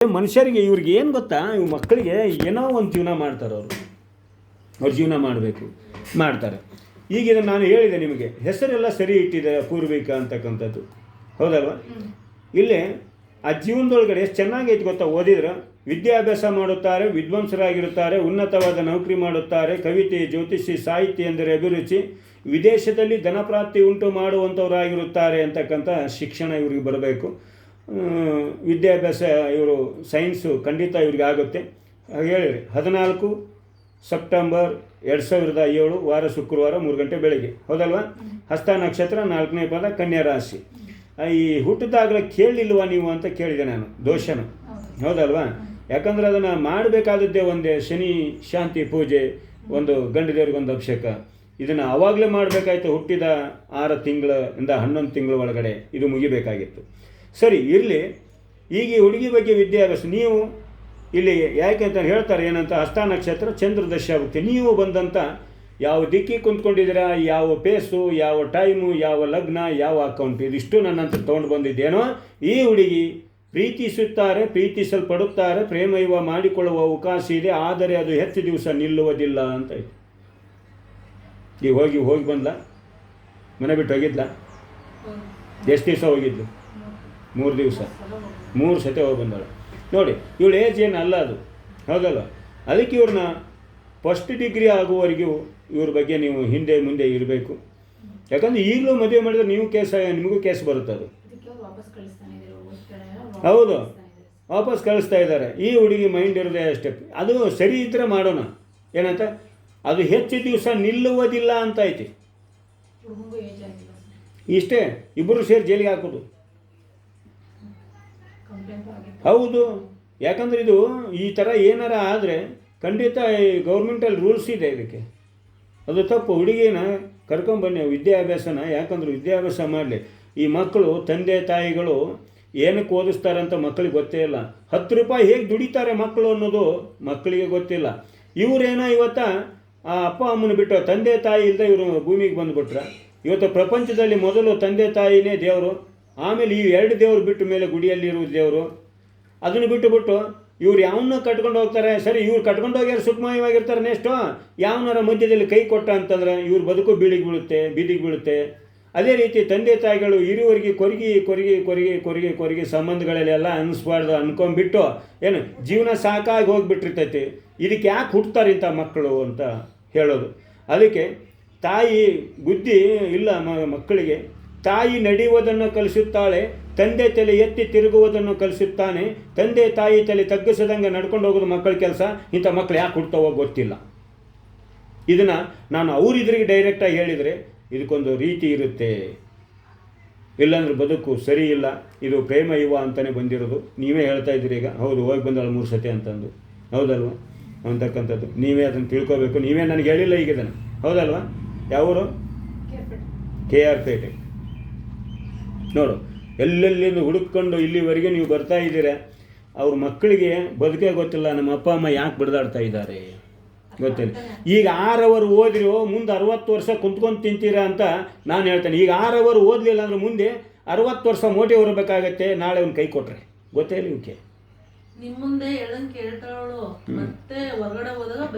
ಮನುಷ್ಯರಿಗೆ ಇವ್ರಿಗೆ ಏನು ಗೊತ್ತಾ, ಇವ್ ಮಕ್ಕಳಿಗೆ ಏನೋ ಒಂದು ಜೀವನ ಮಾಡ್ತಾರೆ. ಅವ್ರು ಜೀವನ ಮಾಡಬೇಕು ಮಾಡ್ತಾರೆ. ಈಗ ಇದನ್ನು ನಾನು ಹೇಳಿದೆ ನಿಮಗೆ, ಹೆಸರೆಲ್ಲ ಸರಿ ಇಟ್ಟಿದ್ದಾರೆ ಪೂರ್ವಿಕ ಅಂತಕ್ಕಂಥದ್ದು, ಹೌದಲ್ವ? ಇಲ್ಲೇ ಆ ಜೀವನದೊಳಗಡೆ ಎಷ್ಟು ಚೆನ್ನಾಗೈತೆ ಗೊತ್ತಾ, ಓದಿದ್ರೆ ವಿದ್ಯಾಭ್ಯಾಸ ಮಾಡುತ್ತಾರೆ, ವಿದ್ವಾಂಸರಾಗಿರುತ್ತಾರೆ, ಉನ್ನತವಾದ ನೌಕರಿ ಮಾಡುತ್ತಾರೆ, ಕವಿತೆ, ಜ್ಯೋತಿಷಿ, ಸಾಹಿತ್ಯ ಎಂದರೆ ಅಭಿರುಚಿ, ವಿದೇಶದಲ್ಲಿ ಧನಪ್ರಾಪ್ತಿ ಉಂಟು ಮಾಡುವಂಥವರಾಗಿರುತ್ತಾರೆ ಅಂತಕ್ಕಂಥ ಶಿಕ್ಷಣ ಇವ್ರಿಗೆ ಬರಬೇಕು. ವಿದ್ಯಾಭ್ಯಾಸ ಇವರು ಸೈನ್ಸು ಖಂಡಿತ ಇವ್ರಿಗೆ ಆಗುತ್ತೆ. ಹೇಳಿರಿ 14 ಸೆಪ್ಟೆಂಬರ್ 2007 ವಾರ ಶುಕ್ರವಾರ 3 ಗಂಟೆ ಬೆಳಗ್ಗೆ, ಹೌದಲ್ವಾ? ಹಸ್ತ ನಕ್ಷತ್ರ 4ನೇ ಪಾದ ಕನ್ಯಾ ರಾಶಿ. ಈ ಹುಟ್ಟಿದಾಗಲೇ ಕೇಳಲಿಲ್ವಾ ನೀವು ಅಂತ ಕೇಳಿದೆ ನಾನು, ದೋಷನ, ಹೌದಲ್ವಾ? ಯಾಕಂದರೆ ಅದನ್ನು ಮಾಡಬೇಕಾದದ್ದೇ ಒಂದೇ, ಶನಿ ಶಾಂತಿ ಪೂಜೆ, ಒಂದು ಗಂಡು ದೇವ್ರಿಗೊಂದು ಅಭಿಷೇಕ. ಇದನ್ನು ಆವಾಗಲೇ ಮಾಡಬೇಕಾಯ್ತು, ಹುಟ್ಟಿದ 6 ತಿಂಗಳಿಂದ 11 ತಿಂಗಳ ಒಳಗಡೆ ಇದು ಮುಗಿಬೇಕಾಗಿತ್ತು. ಸರಿ ಇರಲಿ. ಈಗ ಈ ಹುಡುಗಿ ಬಗ್ಗೆ ವಿದ್ಯಾಭ್ಯಾಸ ನೀವು ಇಲ್ಲಿ ಯಾಕೆ ಅಂತ ಹೇಳ್ತಾರೆ, ಏನಂತ, ಹಸ್ತ ನಕ್ಷತ್ರ ಚಂದ್ರ ದಶೆ ಆಗುತ್ತೆ. ನೀವು ಬಂದಂಥ ಯಾವ ದಿಕ್ಕಿಗೆ ಕುಂತ್ಕೊಂಡಿದ್ದೀರಾ, ಯಾವ ಪೇಸು, ಯಾವ ಟೈಮು, ಯಾವ ಲಗ್ನ, ಯಾವ ಅಕೌಂಟ್, ಇದಿಷ್ಟು ನನ್ನ ಹತ್ರ ತೊಗೊಂಡು ಬಂದಿದ್ದೇನೋ. ಈ ಹುಡುಗಿ ಪ್ರೀತಿಸುತ್ತಾರೆ, ಪ್ರೀತಿಸಲ್ಪಡುತ್ತಾರೆ, ಪ್ರೇಮಯುವ ಮಾಡಿಕೊಳ್ಳುವ ಅವಕಾಶ ಇದೆ, ಆದರೆ ಅದು ಹೆಚ್ಚು ದಿವಸ ನಿಲ್ಲುವುದಿಲ್ಲ ಅಂತ ಇದೆ. ಈಗ ಹೋಗಿ ಬಂದ್ಲ, ಮನೆ ಬಿಟ್ಟು ಹೋಗಿದ್ಲ, ಎಷ್ಟು ದಿವಸ ಹೋಗಿದ್ಲು? 3 ದಿವಸ, 3 ಸತಿ ಹೋಗಿ ಬಂದಾಳೆ. ನೋಡಿ ಇವಳು ಏಜ್ ಏನು ಅಲ್ಲ ಅದು, ಹೌದಲ್ಲ? ಅದಕ್ಕೆ ಇವ್ರನ್ನ ಫಸ್ಟ್ ಡಿಗ್ರಿ ಆಗುವವರೆಗೂ ಇವ್ರ ಬಗ್ಗೆ ನೀವು ಹಿಂದೆ ಮುಂದೆ ಇರಬೇಕು. ಯಾಕಂದರೆ ಈಗಲೂ ಮದುವೆ ಮಾಡಿದ್ರೆ ನೀವು ನಿಮಗೂ ಕೇಸ್ ಬರುತ್ತೆ ಅದು. ಹೌದು, ವಾಪಸ್ ಕಳಿಸ್ತಾ ಇದ್ದಾರೆ. ಈ ಹುಡುಗಿ ಮೈಂಡ್ ಇರೋದೇ ಅಷ್ಟೇ. ಅದು ಸರಿ ಇದ್ದರೆ ಮಾಡೋಣ, ಏನಂತ, ಅದು ಹೆಚ್ಚು ದಿವಸ ನಿಲ್ಲುವುದಿಲ್ಲ ಅಂತ ಐತಿ. ಇಷ್ಟೇ, ಇಬ್ಬರು ಸೇರಿ ಜೈಲಿಗೆ ಹಾಕೋದು. ಹೌದು, ಯಾಕಂದರೆ ಇದು ಈ ಥರ ಏನಾರ ಆದರೆ ಖಂಡಿತ ಗೌರ್ಮೆಂಟಲ್ಲಿ ರೂಲ್ಸ್ ಇದೆ ಇದಕ್ಕೆ. ಅದು ತಪ್ಪು. ಹುಡುಗಿನ ಕರ್ಕೊಂಬನ್ನಿ ವಿದ್ಯಾಭ್ಯಾಸನ, ಯಾಕಂದ್ರೆ ವಿದ್ಯಾಭ್ಯಾಸ ಮಾಡಲಿ. ಈ ಮಕ್ಕಳು ತಂದೆ ತಾಯಿಗಳು ಏನಕ್ಕೆ ಓದಿಸ್ತಾರಂತ ಮಕ್ಕಳಿಗೆ ಗೊತ್ತೇ ಇಲ್ಲ. 10 ರೂಪಾಯಿ ಹೇಗೆ ದುಡಿತಾರೆ ಮಕ್ಕಳು ಅನ್ನೋದು ಮಕ್ಕಳಿಗೆ ಗೊತ್ತಿಲ್ಲ. ಇವರೇನೋ ಇವತ್ತ ಆ ಅಪ್ಪ ಅಮ್ಮನ ಬಿಟ್ಟು ತಂದೆ ತಾಯಿ ಇಲ್ಲದೆ ಇವರು ಭೂಮಿಗೆ ಬಂದುಬಿಟ್ರೆ, ಇವತ್ತು ಪ್ರಪಂಚದಲ್ಲಿ ಮೊದಲು ತಂದೆ ತಾಯಿನೇ ದೇವರು, ಆಮೇಲೆ ಈ 2 ದೇವರು ಬಿಟ್ಟು ಮೇಲೆ ಗುಡಿಯಲ್ಲಿರುವ ದೇವರು. ಅದನ್ನು ಬಿಟ್ಟುಬಿಟ್ಟು ಇವ್ರು ಯಾವನ್ನ ಕಟ್ಕೊಂಡು ಹೋಗ್ತಾರೆ. ಸರಿ, ಇವ್ರು ಕಟ್ಕೊಂಡು ಹೋಗ್ಯಾರ ಸುಖಮಯವಾಗಿರ್ತಾರೆ. ನೆಕ್ಸ್ಟು ಯಾವನಾರ ಮಧ್ಯದಲ್ಲಿ ಕೈ ಕೊಟ್ಟ ಅಂತಂದ್ರೆ ಇವ್ರ ಬದುಕು ಬೀದಿಗೆ ಬೀಳುತ್ತೆ. ಅದೇ ರೀತಿ ತಂದೆ ತಾಯಿಗಳು ಇರುವವರೆಗೆ ಕೊರಗಿ ಸಂಬಂಧಗಳಲ್ಲೆಲ್ಲ ಅನಿಸ್ಬಾರ್ದು ಅನ್ಕೊಂಡ್ಬಿಟ್ಟು ಏನು ಜೀವನ ಸಾಕಾಗಿ ಹೋಗಿಬಿಟ್ಟಿರ್ತೈತಿ. ಇದಕ್ಕೆ ಯಾಕೆ ಹುಟ್ಟುತ್ತಾರೆ ಇಂಥ ಮಕ್ಕಳು ಅಂತ ಹೇಳೋದು. ಅದಕ್ಕೆ ತಾಯಿ ಬುದ್ಧಿ ಇಲ್ಲ ಮಕ್ಕಳಿಗೆ. ತಾಯಿ ನಡೆಯುವುದನ್ನು ಕಲಿಸುತ್ತಾಳೆ, ತಂದೆ ತಲೆ ಎತ್ತಿ ತಿರುಗುವುದನ್ನು ಕಲಿಸುತ್ತಾನೆ. ತಂದೆ ತಾಯಿ ತಲೆ ತಗ್ಗಿಸದಂಗೆ ನಡ್ಕೊಂಡು ಹೋಗೋದು ಮಕ್ಕಳ ಕೆಲಸ. ಇಂಥ ಮಕ್ಕಳು ಯಾಕೆ ಹುಡ್ತಾವೋ ಗೊತ್ತಿಲ್ಲ. ಇದನ್ನು ನಾನು ಅವರಿದ್ರಿಗೆ ಡೈರೆಕ್ಟಾಗಿ ಹೇಳಿದರೆ ಇದಕ್ಕೊಂದು ರೀತಿ ಇರುತ್ತೆ, ಇಲ್ಲಾಂದ್ರೆ ಬದುಕು ಸರಿ ಇಲ್ಲ. ಇದು ಪ್ರೇಮ ಯುವ ಅಂತಲೇ ಬಂದಿರೋದು. ನೀವೇ ಹೇಳ್ತಾ ಇದ್ದೀರಿ ಈಗ, ಹೌದು ಹೋಗಿ ಬಂದಾಳು 3 ಸತಿ ಅಂತಂದು, ಹೌದಲ್ವ ಅಂತಕ್ಕಂಥದ್ದು. ನೀವೇ ಅದನ್ನು ತಿಳ್ಕೋಬೇಕು. ನೀವೇ ನನಗೆ ಹೇಳಿಲ್ಲ ಈಗ ಇದನ್ನು, ಹೌದಲ್ವ? ಯಾವರು? KR ಪೇಟೆ. ನೋಡು, ಎಲ್ಲೆಲ್ಲಿಂದ ಹುಡುಕೊಂಡು ಇಲ್ಲಿವರೆಗೆ ನೀವು ಬರ್ತಾ ಇದ್ದೀರಾ. ಅವ್ರ ಮಕ್ಕಳಿಗೆ ಬದುಕೇ ಗೊತ್ತಿಲ್ಲ, ನಮ್ಮ ಅಪ್ಪ ಅಮ್ಮ ಯಾಕೆ ಬಡ್ದಾಡ್ತಾ ಇದ್ದಾರೆ ಗೊತ್ತಿಲ್ಲ. ಈಗ 6 ಅವರ್ ಓದಿರೋ ಮುಂದೆ 60 ವರ್ಷ ಕುಂತ್ಕೊಂಡು ತಿಂತೀರಾ ಅಂತ ನಾನು ಹೇಳ್ತೇನೆ. ಈಗ 6 ಅವರ್ ಓದಲಿಲ್ಲ ಅಂದ್ರೆ ಮುಂದೆ 60 ವರ್ಷ ಮೋಟಿ ಹೊರಬೇಕಾಗತ್ತೆ. ನಾಳೆ ಒಂದು ಕೈ ಕೊಟ್ರೆ ಗೊತ್ತೇ ಇಲ್ಲ ಇವಕ್ಕೆ. ನಿಮ್ಮ ಮುಂದೆ ಹೇಳಂಗೆ ಕೇಳ್ತಾಳು, ಮತ್ತೆ ಹೊರಗಡೆ ಹೋದಾಗ